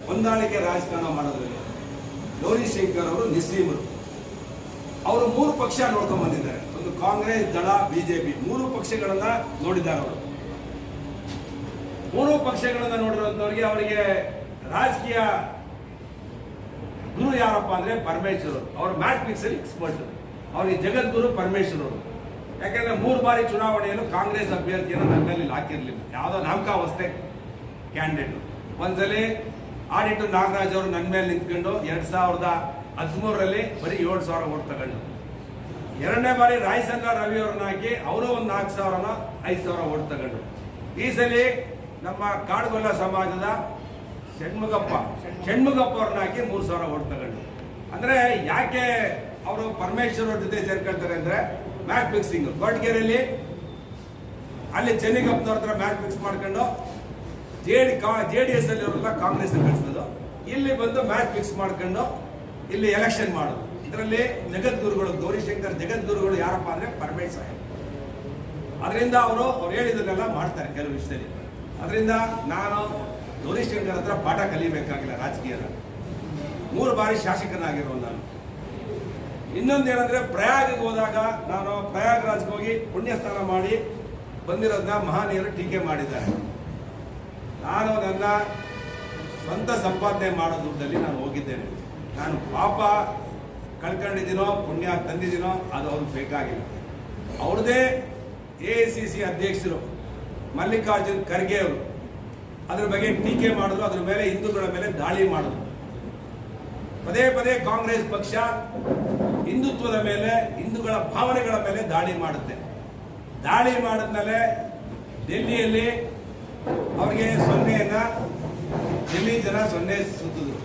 ಹೊಂದಾಣಿಕೆ ರಾಜಕಾರಣ ಮಾಡೋದ್ರಲ್ಲಿ ಗೌರಿಶಂಕರ್ ಅವರು ನಿಸ್ಸೀಮರು. ಅವರು 3 ಪಕ್ಷ ನೋಡ್ಕೊಂಡ್ ಬಂದಿದ್ದಾರೆ. ಒಂದು ಕಾಂಗ್ರೆಸ್, ದಳ, ಬಿಜೆಪಿ 3 ಪಕ್ಷಗಳನ್ನ ನೋಡಿದ್ದಾರೆ. ಅವರು 3 ಪಕ್ಷಗಳನ್ನ ನೋಡಿರೋಂಥವ್ರಿಗೆ ಅವರಿಗೆ ರಾಜಕೀಯ ಗುರು ಯಾರಪ್ಪ ಅಂದ್ರೆ ಪರಮೇಶ್ವರ್ ಅವರು. ಅವರು ಮ್ಯಾಚ್ ಫಿಕ್ಸಲ್ಲಿ ಎಕ್ಸ್ಪರ್ಟ್. ಅವರಿಗೆ ಜಗದ್ಗುರು ಪರಮೇಶ್ವರ್ ಅವರು. ಯಾಕಂದ್ರೆ 3 ಬಾರಿ ಚುನಾವಣೆಯಲ್ಲೂ ಕಾಂಗ್ರೆಸ್ ಅಭ್ಯರ್ಥಿಯನ್ನು ನನ್ನ ಮೇಲೆ ಹಾಕಿರ್ಲಿಲ್ಲ. ಯಾವುದೋ ನಾಮಕಾವಸ್ಥೆ ಕ್ಯಾಂಡಿಡೇಟ್. ಒಂದ್ಸಲಿ ಆಡಿಟರ್ ನಾಗರಾಜ್ ಅವರು ನನ್ನ ಮೇಲೆ ನಿಂತ್ಕೊಂಡು 2013ರಲ್ಲಿ ಬರೀ 7,000 ಓಟ್ ತಗೊಂಡು, 2ನೇ ಬಾರಿ ರಾಯಸಂದ್ರ ರವಿ ಅವ್ರನ್ನ ಹಾಕಿ ಅವರು ಒಂದು 4,000 5,000 ಓಟ್ ತಗೊಂಡು, ಈ ಸಲ ನಮ್ಮ ಕಾಡುಗೊಲ್ಲ ಸಮಾಜದ ಷಣ್ಮುಗಪ್ಪ ಅವ್ರನ್ನ ಹಾಕಿ 3,000 ಓಟ್ ತಗೊಂಡು. ಅಂದ್ರೆ ಯಾಕೆ ಅವರು ಪರಮೇಶ್ವರ್ ಅವ್ರ ಜೊತೆ ಸೇರ್ಕೊಳ್ತಾರೆ ಅಂದ್ರೆ ಮ್ಯಾಚ್ ಫಿಕ್ಸಿಂಗ್. ಕೊರಟಗೆರೆಯಲ್ಲಿ ಅಲ್ಲಿ ಚೆನ್ನಿಗಪ್ಪನವ್ರ ಹತ್ರ ಮ್ಯಾಚ್ ಫಿಕ್ಸ್ ಮಾಡ್ಕೊಂಡು JDS ಅಲ್ಲಿ ಅವರೆಲ್ಲ ಕಾಂಗ್ರೆಸ್ ಕಳಿಸೋದು, ಇಲ್ಲಿ ಬಂದು ಮ್ಯಾಚ್ ಫಿಕ್ಸ್ ಮಾಡ್ಕೊಂಡು ಇಲ್ಲಿ ಎಲೆಕ್ಷನ್ ಮಾಡೋದು. ಇದರಲ್ಲಿ ಜಗದ್ಗುರುಗಳು, ಗೌರಿಶಂಕರ್ ಜಗದ್ಗುರುಗಳು ಯಾರಪ್ಪ ಅಂದ್ರೆ ಪರಮೇಶ್ವರ್. ಅದರಿಂದ ಅವರು ಹೇಳಿದನ್ನೆಲ್ಲ ಮಾಡ್ತಾರೆ ಕೆಲವು ವಿಷಯದಲ್ಲಿ. ಅದರಿಂದ ನಾನು ಗೌರಿಶಂಕರ್ ಹತ್ರ ಪಾಠ ಕಲಿಬೇಕಾಗಿಲ್ಲ ರಾಜಕೀಯದ. 3 ಬಾರಿ ಶಾಸಕನಾಗಿರೋ ನಾನು. ಇನ್ನೊಂದೇನಂದ್ರೆ ಪ್ರಯಾಗಿಗೆ ಹೋದಾಗ ನಾನು ಪ್ರಯಾಗ್ರಾಜ್ಗೆ ಹೋಗಿ ಪುಣ್ಯಸ್ನಾನ ಮಾಡಿ ಬಂದಿರೋದನ್ನ ಮಹನೀಯರು ಟೀಕೆ ಮಾಡಿದ್ದಾರೆ. ನಾನು ನನ್ನ ಸ್ವಂತ ಸಂಪಾದನೆ ಮಾಡೋ ದುಡ್ಡಲ್ಲಿ ನಾನು ಹೋಗಿದ್ದೇನೆ. ನಾನು ಪಾಪ ಕಳ್ಕೊಂಡಿದ್ದೀನೋ ಪುಣ್ಯ ತಂದಿದ್ದೀನೋ ಅದು ಅವ್ರಿಗೆ ಬೇಕಾಗಿಲ್ಲ. ಅವ್ರದೇ AICC ಅಧ್ಯಕ್ಷರು ಮಲ್ಲಿಕಾರ್ಜುನ್ ಖರ್ಗೆ ಅವರು ಅದ್ರ ಬಗ್ಗೆ ಟೀಕೆ ಮಾಡೋದು, ಅದ್ರ ಮೇಲೆ ಹಿಂದೂಗಳ ಮೇಲೆ ದಾಳಿ ಮಾಡೋದು. ಪದೇ ಪದೇ ಕಾಂಗ್ರೆಸ್ ಪಕ್ಷ ಹಿಂದುತ್ವದ ಮೇಲೆ, ಹಿಂದೂಗಳ ಭಾವನೆಗಳ ಮೇಲೆ ದಾಳಿ ಮಾಡುತ್ತೆ. ದಾಳಿ ಮಾಡಿದ್ಮೇಲೆ ಡೆಲ್ಲಿಯಲ್ಲಿ ಅವರಿಗೆ 0ನ್ನ ಡೆಲ್ಲಿ ಜನ 0 ಸುತ್ತಿದ್ರು.